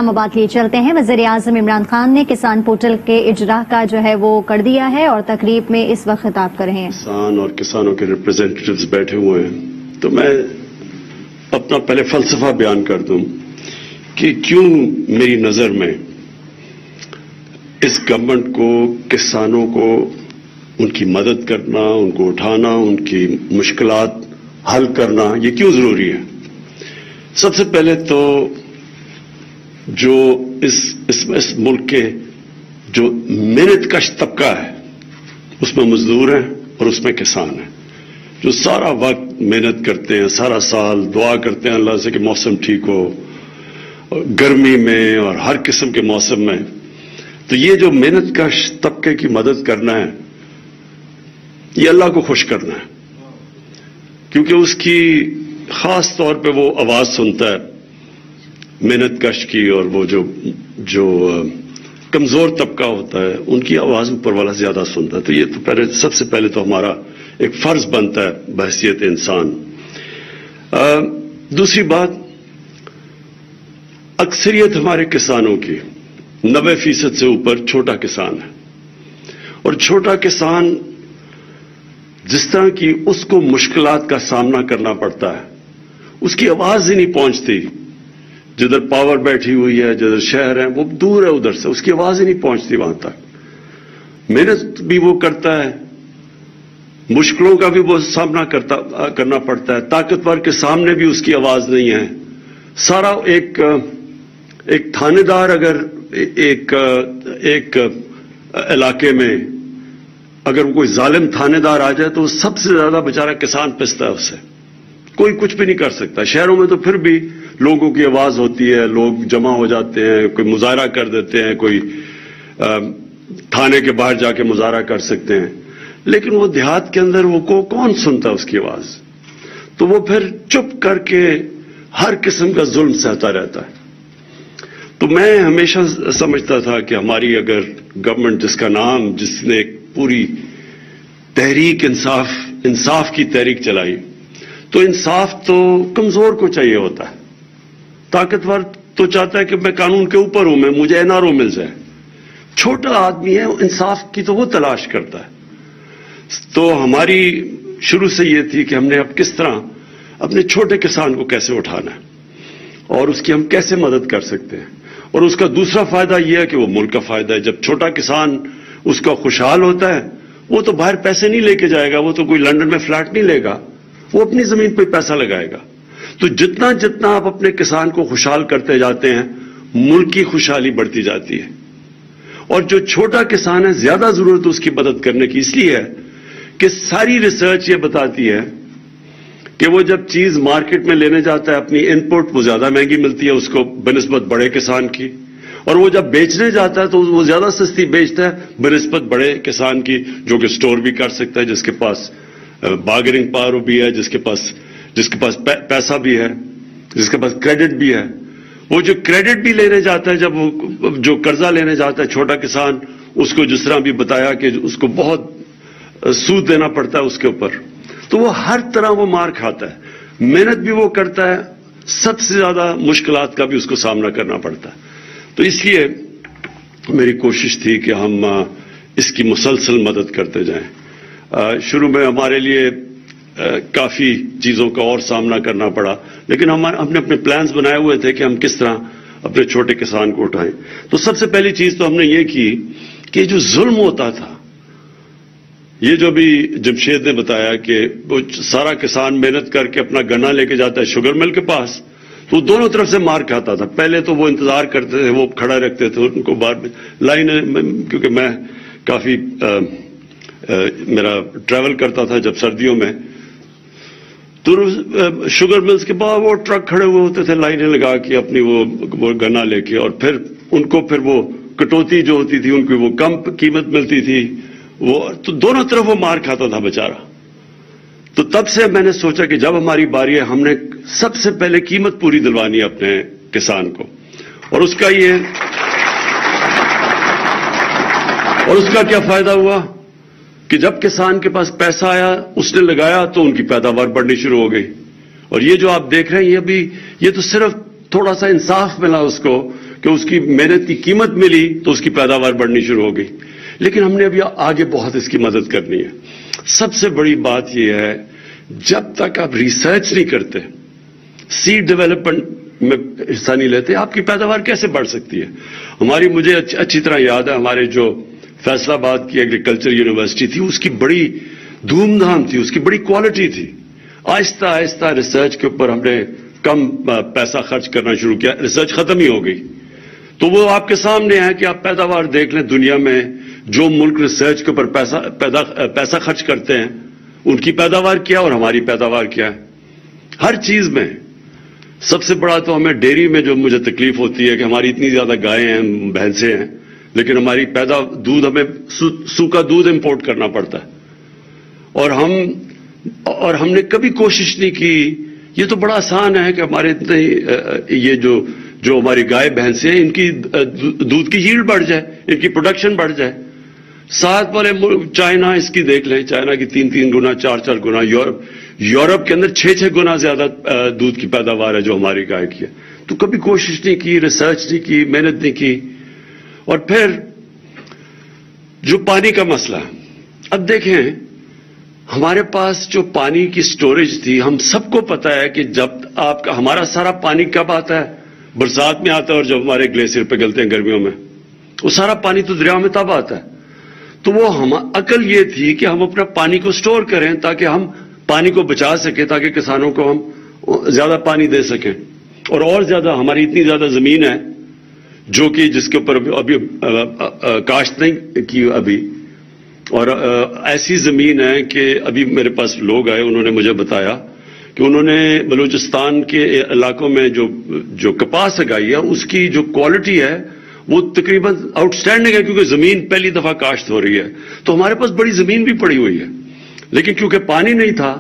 बात लिए चलते हैं। वज़ीर-ए-आज़म इमरान खान ने किसान पोर्टल के इजरा का जो है वो कर दिया है और तकरीब में इस वक्त खिताब कर रहे हैं। किसान और किसानों के रिप्रेजेंटेटिव्स बैठे हुए हैं, तो मैं अपना पहले फलसफा बयान कर दूं कि क्यों मेरी नजर में इस गवर्नमेंट को किसानों को उनकी मदद करना, उनको उठाना, उनकी मुश्किलात हल करना ये क्यों जरूरी है। सबसे पहले तो जो इस मुल्क के जो मेहनतकश तबका है उसमें मजदूर हैं और उसमें किसान हैं, जो सारा वक्त मेहनत करते हैं, सारा साल दुआ करते हैं अल्लाह से कि मौसम ठीक हो, गर्मी में और हर किस्म के मौसम में। तो ये जो मेहनतकश तबके की मदद करना है ये अल्लाह को खुश करना है, क्योंकि उसकी खास तौर पे वो आवाज सुनता है मेहनतकश की, और वो जो कमजोर तबका होता है उनकी आवाज ऊपर वाला ज्यादा सुनता है। तो ये तो सबसे पहले तो हमारा एक फर्ज बनता है बहैसियत इंसान। दूसरी बात, अक्सरियत हमारे किसानों की 90% से ऊपर छोटा किसान है, और छोटा किसान जिस तरह की उसको मुश्किलात का सामना करना पड़ता है, उसकी आवाज ही नहीं पहुंचती। जिधर पावर बैठी हुई है, जिधर शहर है, वो दूर है, उधर से उसकी आवाज ही नहीं पहुंचती वहां तक। मेहनत भी वो करता है, मुश्किलों का भी वो सामना करना पड़ता है, ताकतवर के सामने भी उसकी आवाज नहीं है। सारा एक थानेदार अगर एक इलाके में अगर कोई जालिम थानेदार आ जाए तो सबसे ज्यादा बेचारा किसान पिसता है उससे, कोई कुछ भी नहीं कर सकता। शहरों में तो फिर भी लोगों की आवाज होती है, लोग जमा हो जाते हैं, कोई मुजाहरा कर देते हैं, कोई थाने के बाहर जाके मुजाहरा कर सकते हैं, लेकिन वो देहात के अंदर वो कौन सुनता है उसकी आवाज। तो वो फिर चुप करके हर किस्म का जुल्म सहता रहता है। तो मैं हमेशा समझता था कि हमारी अगर गवर्नमेंट जिसने पूरी तहरीक इंसाफ की तहरीक चलाई, तो इंसाफ तो कमजोर को चाहिए होता है, ताकतवर तो चाहता है कि मैं कानून के ऊपर हूं, मुझे एनआरओ मिल जाए। छोटा आदमी है, इंसाफ की तो वो तलाश करता है। तो हमारी शुरू से ये थी कि हमने अब किस तरह अपने छोटे किसान को कैसे उठाना है और उसकी हम कैसे मदद कर सकते हैं। और उसका दूसरा फायदा यह है कि वो मुल्क का फायदा है। जब छोटा किसान उसका खुशहाल होता है, वो तो बाहर पैसे नहीं लेके जाएगा, वो तो कोई लंदन में फ्लैट नहीं लेगा, वो अपनी जमीन पर पैसा लगाएगा। तो जितना जितना आप अपने किसान को खुशहाल करते जाते हैं, मुल्क की खुशहाली बढ़ती जाती है। और जो छोटा किसान है, ज्यादा जरूरत उसकी मदद करने की इसलिए है कि सारी रिसर्च ये बताती है कि वो जब चीज मार्केट में लेने जाता है अपनी इनपुट, वो ज्यादा महंगी मिलती है उसको बनिस्बत बड़े किसान की, और वो जब बेचने जाता है तो वो ज्यादा सस्ती बेचता है बनिस्बत बड़े किसान की, जो कि स्टोर भी कर सकता है, जिसके पास बार्गेनिंग पावर भी है, जिसके पास पैसा भी है, जिसके पास क्रेडिट भी है। वो जो क्रेडिट भी लेने जाता है, जब वो जो कर्जा लेने जाता है छोटा किसान, उसको जिस तरह भी बताया कि उसको बहुत सूद देना पड़ता है उसके ऊपर, तो वो हर तरह वो मार खाता है। मेहनत भी वो करता है, सबसे ज्यादा मुश्किलात का भी उसको सामना करना पड़ता है। तो इसलिए मेरी कोशिश थी कि हम इसकी मुसलसल मदद करते जाएं। शुरू में हमारे लिए काफी चीजों का और सामना करना पड़ा, लेकिन हमने अपने प्लान्स बनाए हुए थे कि हम किस तरह अपने छोटे किसान को उठाएं। तो सबसे पहली चीज तो हमने ये की कि जो जुल्म होता था, ये जो भी जमशेद ने बताया कि वो सारा किसान मेहनत करके अपना गन्ना लेके जाता है शुगर मिल के पास, तो दोनों तरफ से मार खाता था। पहले तो वो इंतजार करते थे, वो खड़ा रखते थे उनको बाहर में लाइन, क्योंकि मैं काफी मेरा ट्रैवल करता था जब सर्दियों में, तो शुगर मिल्स के बाद वो ट्रक खड़े हुए होते थे लाइनें लगा के अपनी वो गन्ना लेके, और फिर उनको फिर वो कटौती जो होती थी उनकी वो कम कीमत मिलती थी, वो तो दोनों तरफ वो मार खाता था बेचारा। तो तब से मैंने सोचा कि जब हमारी बारी है, हमने सबसे पहले कीमत पूरी दिलवानी है अपने किसान को। और उसका क्या फायदा हुआ कि जब किसान के पास पैसा आया, उसने लगाया, तो उनकी पैदावार बढ़नी शुरू हो गई। और ये जो आप देख रहे हैं, ये तो सिर्फ थोड़ा सा इंसाफ मिला उसको کہ اس کی محنت کی قیمت ملی تو اس کی پیداوار بڑھنی شروع ہو گئی. لیکن ہم نے ابھی آگے بہت اس کی مدد کرنی ہے. سب سے بڑی بات یہ ہے جب تک آپ ریسرچ نہیں کرتے, سیڈ ڈیولپمنٹ میں حصہ نہیں لیتے, آپ کی پیداوار کیسے بڑھ سکتی ہے؟ مجھے اچھی طرح یاد ہے ہمارے جو فیصل آباد کی ایگریکلچر یونیورسٹی تھی, اس کی بڑی دھوم دھام تھی, اس کی بڑی کوالٹی تھی. آہستہ آہستہ ریسرچ کے اوپر ہم نے کم پیسہ خرچ کرنا شروع کیا, ریسرچ ختم ہی ہو گئی. تو وہ آپ کے سامنے ہے کہ آپ پیداوار دیکھ لیں, دنیا میں جو ملک ریسرچ کے اوپر پیسہ خرچ کرتے ہیں ان کی پیداوار کیا اور ہماری پیداوار کیا ہے. ہر چیز میں سب سے بڑا تو ہمیں ڈیری میں جو مجھے تکلیف ہوتی ہے کہ ہماری اتنی زیادہ گائیں ہیں, بھینسیں ہیں, لیکن ہماری دودھ ہمیں سوکھا دودھ امپورٹ کرنا پڑتا ہے. اور ہم نے کبھی کوشش نہیں کی. یہ تو بڑا آسان ہے کہ ہمارے اتنے یہ جو ہماری گائے بھینسیں ہیں ان کی دودھ کی ییلڈ بڑھ جائے, ان کی پروڈکشن بڑھ جائے. ساتھ والے چائنا اس کی دیکھ لیں, چائنا کی 3 گنا 4 گنا, یورپ کے اندر 6 گنا زیادہ دودھ کی پیداوار ہے جو ہماری گائے کی ہے. تو کبھی کوشش نہیں کی, ریسرچ نہیں کی, محنت نہیں کی. اور پھر جو پانی کا مسئلہ, اب دیکھیں ہمارے پاس جو پانی کی سٹوریج تھی, ہم سب کو پتا ہے کہ جب ہمارا سارا پانی کب آتا ہے؟ برسات میں آتا ہے, اور جب ہمارے گلیشیئر پگھلتے ہیں گرمیوں میں, وہ سارا پانی تو دریا میں تب آتا ہے. تو وہ عقل یہ تھی کہ ہم اپنا پانی کو سٹور کریں تاکہ ہم پانی کو بچا سکیں, تاکہ کسانوں کو ہم زیادہ پانی دے سکیں. اور زیادہ ہماری اتنی زیادہ زمین ہے جو کہ جس کے اوپر ابھی کاشت نہیں کی ابھی, اور ایسی زمین ہے کہ ابھی میرے پاس لوگ آئے, انہوں نے مجھے بتایا کہ انہوں نے بلوچستان کے علاقوں میں جو کپاس اگائی ہے اس کی جو کوالٹی ہے وہ تقریباً آؤٹ سٹینڈنگ ہے, کیونکہ زمین پہلی دفعہ کاشت ہو رہی ہے. تو ہمارے پاس بڑی زمین بھی پڑی ہوئی ہے, لیکن کیونکہ پانی نہیں تھا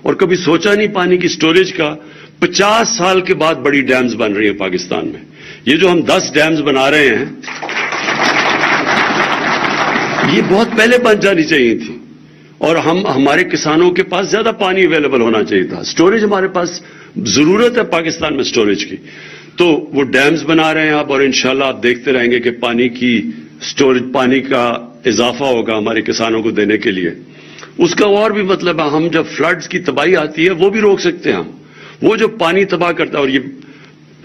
اور کبھی سوچا نہیں پانی کی سٹوریج کا, 50 سال کے بعد بڑی ڈیمز بن رہی ہیں پاکستان میں. یہ جو ہم 10 ڈیمز بنا رہے ہیں یہ بہت پہلے بن جانی چاہیے تھی, اور ہمارے کسانوں کے پاس زیادہ پانی اویلیبل ہونا چاہیے تھا. سٹوریج ہمارے پاس ضرورت ہے پاکستان میں سٹوریج کی, تو وہ ڈیمز بنا رہے ہیں آپ, اور انشاءاللہ آپ دیکھتے رہیں گے کہ پانی کی سٹوریج, پانی کا اضافہ ہوگا ہمارے کسانوں کو دینے کے لیے. اس کا اور بھی مطلب ہے, ہم جب فلڈز کی تباہی آتی ہے وہ بھی روک سکتے ہیں ہم. وہ جو پانی تباہ کرتا ہے, اور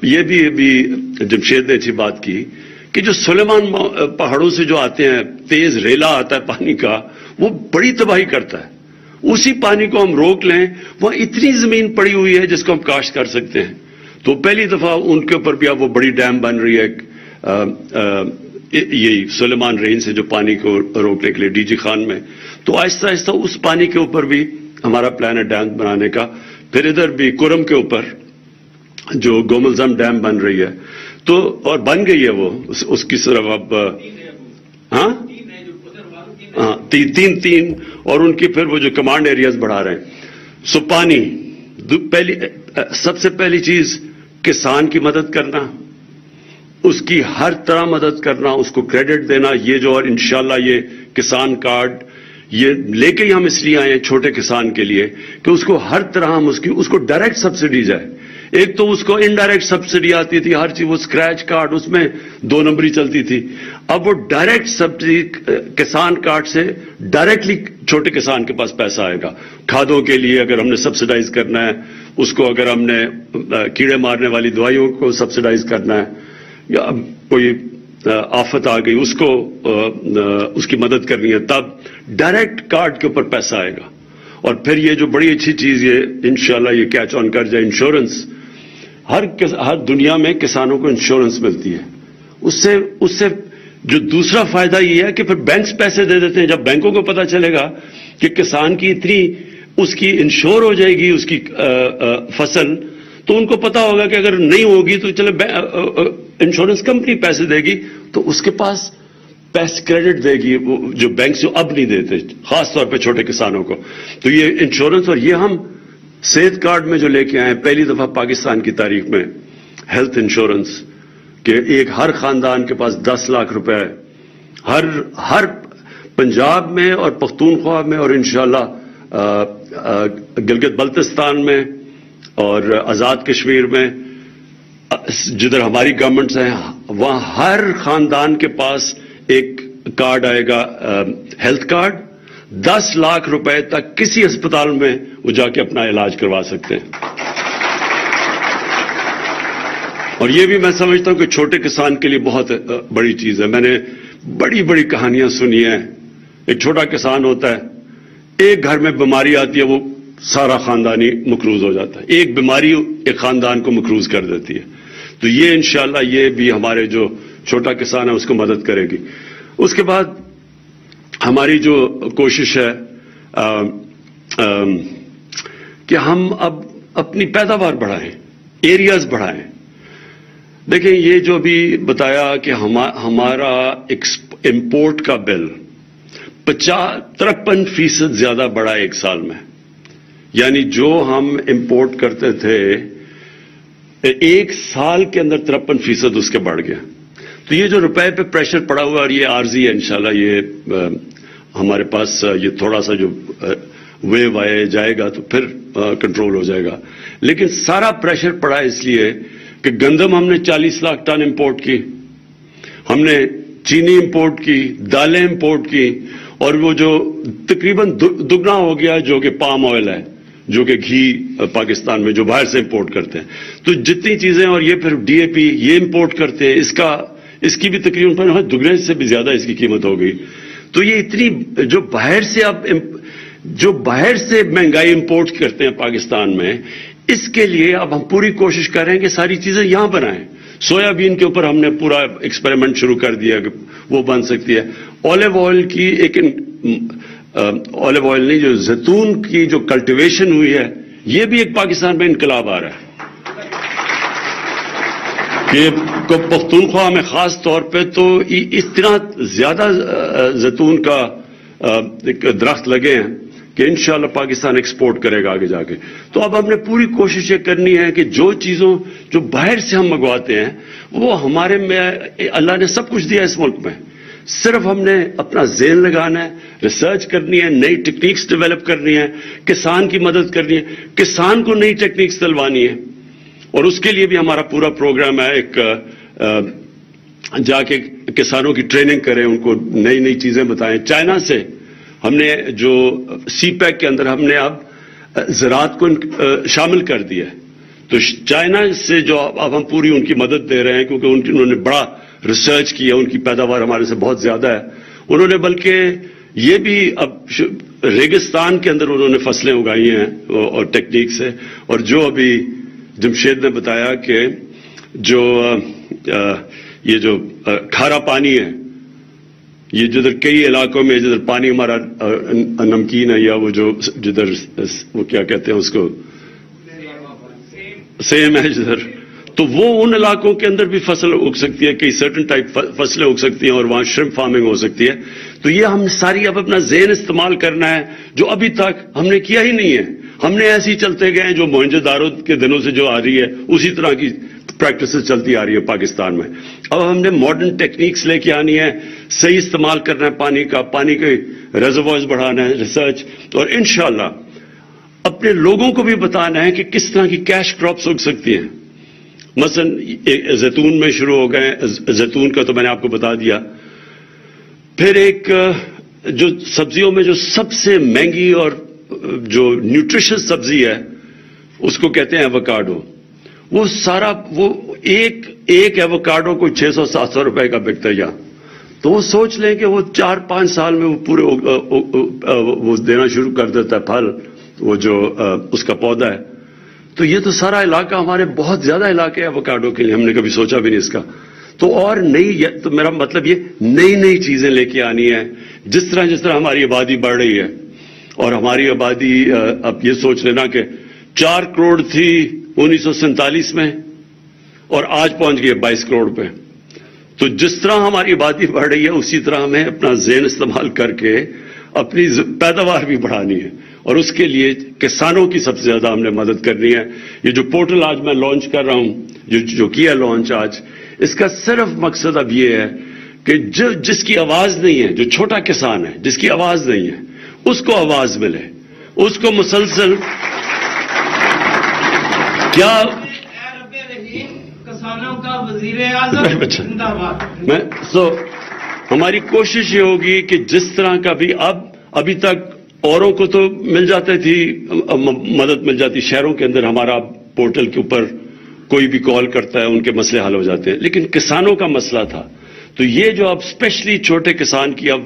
یہ بھی ابھی جمشید نے اچھی بات کی کہ جو سلیمان پہاڑوں سے جو آتے ہیں, تیز ریلا آتا ہے پانی کا, وہ بڑی تباہی کرتا ہے. اسی پانی کو ہم روک لیں, وہ اتنی زمین پڑی ہوئی ہے جس کو ہم کاشت کر سکتے ہیں. تو پہلی دفعہ ان کے اوپر بھی اب وہ بڑی ڈیم بن رہی ہے, یہی سلیمان رین سے جو پانی کو روکنے کے لیے ڈی جی خان میں. تو آہستہ آہستہ اس پانی کے اوپر بھی ہمارا پلان ہے ڈیم بنانے کا. پھر ادھر بھی کرم کے اوپر جو گوملزم ڈیم بن رہی ہے, تو اور بن گئی ہے وہ, اس کی طرف اب ہاں 3 اور ان کی پھر وہ جو کمانڈ ایریاز بڑھا رہے ہیں. سو پانی سب سے پہلی چیز کسان کی مدد کرنا, اس کی ہر طرح مدد کرنا, اس کو کریڈٹ دینا. یہ جو, اور انشاءاللہ یہ کسان کارڈ یہ لے کے ہی ہم اس لیے آئے ہیں چھوٹے کسان کے لیے کہ اس کو ہر طرح ہم اس کو ڈائریکٹ سبسڈی جائے. ایک تو اس کو انڈائریکٹ سبسڈی آتی تھی ہر چیز, وہ اسکریچ کارڈ اس میں 2 نمبری چلتی تھی. اب وہ ڈائریکٹ سبسڈی کسان کارڈ سے ڈائریکٹلی چھوٹے کسان کے پاس پیسہ آئے گا. کھادوں کے لیے اگر ہم نے سبسڈائز کرنا ہے اس کو, اگر ہم نے کیڑے مارنے والی دوائیوں کو سبسڈائز کرنا ہے, یا کوئی آفت آ گئی اس کو اس کی مدد کرنی ہے, تب ڈائریکٹ کارڈ کے اوپر پیسہ آئے گا. اور پھر یہ جو بڑی اچھی چیز یہ انشاءاللہ یہ کیچ آن کر جائے, انشورنس. ہر دنیا میں کسانوں کو انشورنس ملتی ہے. اس سے جو دوسرا فائدہ یہ ہے کہ پھر بینکس پیسے دے دیتے ہیں. جب بینکوں کو پتا چلے گا کہ کسان کی اتنی اس کی انشور ہو جائے گی اس کی فصل, تو ان کو پتا ہوگا کہ اگر نہیں ہوگی تو چلے انشورنس کمپنی پیسے دے گی, تو اس کے پاس پیسے کریڈٹ دے گی جو بینک سے اب نہیں دیتے, خاص طور پہ چھوٹے کسانوں کو. تو یہ انشورنس, اور یہ ہم صحت کارڈ میں جو لے کے آئے ہیں پہلی دفعہ پاکستان کی تاریخ میں, ہیلتھ انشورنس, کہ ہر خاندان کے پاس 10 لاکھ روپے ہر پنجاب میں اور پختونخوا میں اور انشاءاللہ گلگت بلتستان میں اور آزاد کشمیر میں जिधर हमारी गवर्नमेंट्स हैं वहां हर खानदान के पास एक कार्ड आएगा, हेल्थ कार्ड। 10 लाख रुपए तक किसी अस्पताल में वो जाके अपना इलाज करवा सकते हैं। और ये भी मैं समझता हूं कि छोटे किसान के लिए बहुत बड़ी चीज है। मैंने बड़ी बड़ी कहानियां सुनी हैं। एक छोटा किसान होता है, एक घर में बीमारी आती है, वो सारा खानदानी मकरूज हो जाता है। एक बीमारी एक खानदान को मकरूज कर देती है। तो ये इंशाल्लाह ये भी हमारे जो छोटा किसान है उसको मदद करेगी। उसके बाद हमारी जो कोशिश है कि हम अब अपनी पैदावार बढ़ाएं, एरियाज बढ़ाएं। देखें, ये जो भी बताया कि हमारा इंपोर्ट का बिल 53% ज्यादा बढ़ा एक साल में, यानी जो हम इंपोर्ट करते थे एक साल के अंदर 53% उसके बढ़ गया। तो ये जो रुपए पे प्रेशर पड़ा हुआ और ये आर्जी है, इंशाल्लाह ये हमारे पास ये थोड़ा सा जो वेव आए जाएगा तो फिर कंट्रोल हो जाएगा। लेकिन सारा प्रेशर पड़ा इसलिए कि गंदम हमने 40 लाख टन इंपोर्ट की, हमने चीनी इंपोर्ट की, दालें इंपोर्ट की, और वो जो तकरीबन दुगना हो गया जो कि पाम ऑयल है, जो कि घी पाकिस्तान में जो बाहर से इंपोर्ट करते हैं। तो जितनी चीजें, और ये फिर डीएपी ये इंपोर्ट करते हैं, इसकी भी तकरीबन दुगने से भी ज्यादा इसकी कीमत हो गई। तो ये इतनी जो बाहर से महंगाई इंपोर्ट करते हैं पाकिस्तान में, इसके लिए अब हम पूरी कोशिश कर रहे हैं कि सारी चीजें यहां बनाएं। सोयाबीन के ऊपर हमने पूरा एक्सपेरिमेंट शुरू कर दिया कि वो बन सकती है। ऑलिव ऑयल की ऑलिव ऑयल नहीं, जो जैतून की जो कल्टीवेशन हुई है, ये भी एक पाकिस्तान में इनकलाब आ रहा है कि पख्तूनख्वा में खास तौर पे तो इतना ज्यादा जैतून का एक दरख्त लगे हैं कि इंशाल्लाह पाकिस्तान एक्सपोर्ट करेगा आगे जाके। तो अब हमने पूरी कोशिश ये करनी है कि जो चीजों जो बाहर से हम मंगवाते हैं वो हमारे में अल्लाह ने सब कुछ दिया इस मुल्क में, सिर्फ हमने अपना ज़हन लगाना है, रिसर्च करनी है, नई टेक्निक्स डेवलप करनी है, किसान की मदद करनी है, किसान को नई टेक्निक्स दिलवानी है। और उसके लिए भी हमारा पूरा प्रोग्राम है, एक जाके किसानों की ट्रेनिंग करें, उनको नई नई चीजें बताएं। चाइना से हमने जो सीपैक के अंदर हमने अब ज़राअत को शामिल कर दिया है। तो चाइना से जो अब हम पूरी उनकी मदद दे रहे हैं, क्योंकि उन्होंने बड़ा रिसर्च किया, उनकी पैदावार हमारे से बहुत ज्यादा है। उन्होंने बल्कि ये भी अब रेगिस्तान के अंदर उन्होंने फसलें उगाई हैं और टेक्निक से। और जो अभी जमशेद ने बताया कि जो ये जो खारा पानी है, ये जिधर कई इलाकों में जिधर पानी हमारा नमकीन है, या वो जो जिधर वो क्या कहते हैं उसको सेम है जिधर, तो वो उन इलाकों के अंदर भी फसल उग सकती है, कई सर्टन टाइप फसलें उग सकती हैं, और वहां श्रिम्प फार्मिंग हो सकती है। तो ये हम सारी अब अपना ज़हन इस्तेमाल करना है, जो अभी तक हमने किया ही नहीं है। हमने ऐसे ही चलते गए, जो मोहनजोदारो के दिनों से जो आ रही है उसी तरह की प्रैक्टिसेस चलती आ रही है पाकिस्तान में। अब हमने मॉडर्न टेक्निक्स लेके आनी है, सही इस्तेमाल करना है पानी का, पानी के रिजर्वॉयर्स बढ़ाना है, रिसर्च, और इंशाल्लाह अपने लोगों को भी बताना है कि किस तरह की कैश क्रॉप्स उग सकती हैं। मसलन जैतून में शुरू हो गए, जैतून का तो मैंने आपको बता दिया। फिर एक जो सब्जियों में जो सबसे महंगी और जो न्यूट्रिशियस सब्जी है उसको कहते हैं एवोकाडो। वो सारा वो एक एवोकाडो को 600-700 रुपए का बिकता है। तो वो सोच लें कि वो 4-5 साल में वो पूरे वो देना शुरू कर देता है फल, वो जो उसका पौधा है। तो ये तो सारा इलाका हमारे बहुत ज्यादा इलाके हैं एवोकाडो के लिए, हमने कभी सोचा भी नहीं इसका। तो और तो मेरा मतलब ये नई नई चीजें लेके आनी है। जिस तरह हमारी आबादी बढ़ रही है, और हमारी आबादी अब ये सोच लेना कि 4 करोड़ थी 1947 में और आज पहुंच गई 22 करोड़ पे। तो जिस तरह हमारी आबादी बढ़ रही है उसी तरह हमें अपना ज़हन इस्तेमाल करके अपनी पैदावार भी बढ़ानी है, और उसके लिए किसानों की सबसे ज्यादा हमने मदद करनी है। ये जो पोर्टल आज मैं लॉन्च कर रहा हूं, जो किया लॉन्च आज, इसका सिर्फ मकसद अब ये है कि जिसकी आवाज नहीं है, जो छोटा किसान है जिसकी आवाज नहीं है, उसको आवाज मिले, उसको मुसलसल क्या زندہ باد. ہماری کوشش یہ ہوگی کہ جس طرح کا بھی ابھی تک اوروں کو تو مل جاتی تھی مدد مل جاتی، شہروں کے اندر ہمارا پورٹل کے اوپر کوئی بھی کال کرتا ہے ان کے مسئلے حل ہو جاتے ہیں، لیکن کسانوں کا مسئلہ تھا تو یہ جو اب اسپیشلی چھوٹے کسان کی اب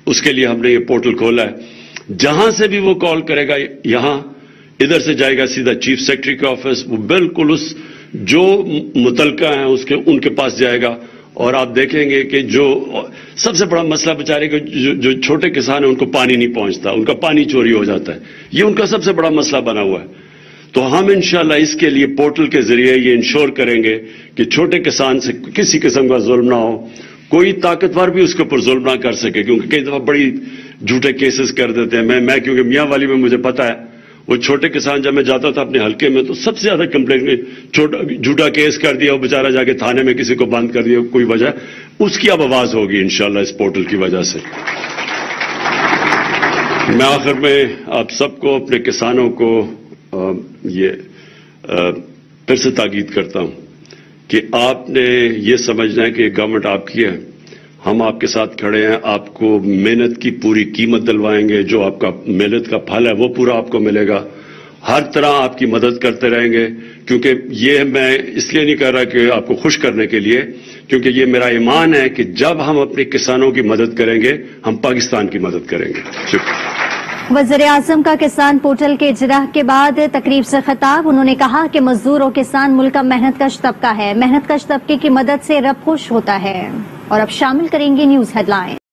اس کے لیے ہم نے یہ پورٹل کھولا ہے، جہاں سے بھی وہ کال کرے گا یہاں ادھر سے جائے گا سیدھا چیف سیکرٹری کے آفس، وہ بالکل اس جو متعلقہ ہیں ان کے پاس جائے گا. اور آپ دیکھیں گے کہ جو سب سے بڑا مسئلہ بیچارے کے جو چھوٹے کسان ہیں ان کو پانی نہیں پہنچتا، ان کا پانی چوری ہو جاتا ہے، یہ ان کا سب سے بڑا مسئلہ بنا ہوا ہے. تو ہم انشاءاللہ اس کے لیے پورٹل کے ذریعے یہ انشور کریں گے کہ چھوٹے کسان سے کسی قسم کا ظلم نہ ہو، کوئی طاقتور بھی اس کے اوپر ظلم نہ کر سکے، کیونکہ کئی دفعہ بڑی جھوٹے کیسز کر دیتے ہیں. میں کیونکہ میاں والی میں مجھے پتا ہے وہ چھوٹے کسان جب میں جاتا تھا اپنے حلقے میں تو سب سے زیادہ کمپلینٹ جھوٹا کیس کر دیا، وہ بیچارہ جا کے تھانے میں کسی کو بند کر دیا کوئی وجہ، اس کی اب آواز ہوگی انشاءاللہ اس پورٹل کی وجہ سے. میں آخر میں آپ سب کو اپنے کسانوں کو یہ پھر سے تاکید کرتا ہوں کہ آپ نے یہ سمجھنا ہے کہ گورنمنٹ آپ کی ہے، ہم آپ کے ساتھ کھڑے ہیں، آپ کو محنت کی پوری قیمت دلوائیں گے، جو آپ کا محنت کا پھل ہے وہ پورا آپ کو ملے گا، ہر طرح آپ کی مدد کرتے رہیں گے. کیونکہ یہ میں اس لیے نہیں کر رہا کہ آپ کو خوش کرنے کے لیے، کیونکہ یہ میرا ایمان ہے کہ جب ہم اپنے کسانوں کی مدد کریں گے ہم پاکستان کی مدد کریں گے. شکریہ. وزیراعظم کا کسان پورٹل کے اجراء کے بعد تقریب سے خطاب، انہوں نے کہا کہ مزدور اور کسان ملک کا محنت کش طبقہ ہے، محنت کش طبقے کی مدد سے رب خوش ہوتا ہے. اور اب شامل کریں گے نیوز ہیڈ لائن.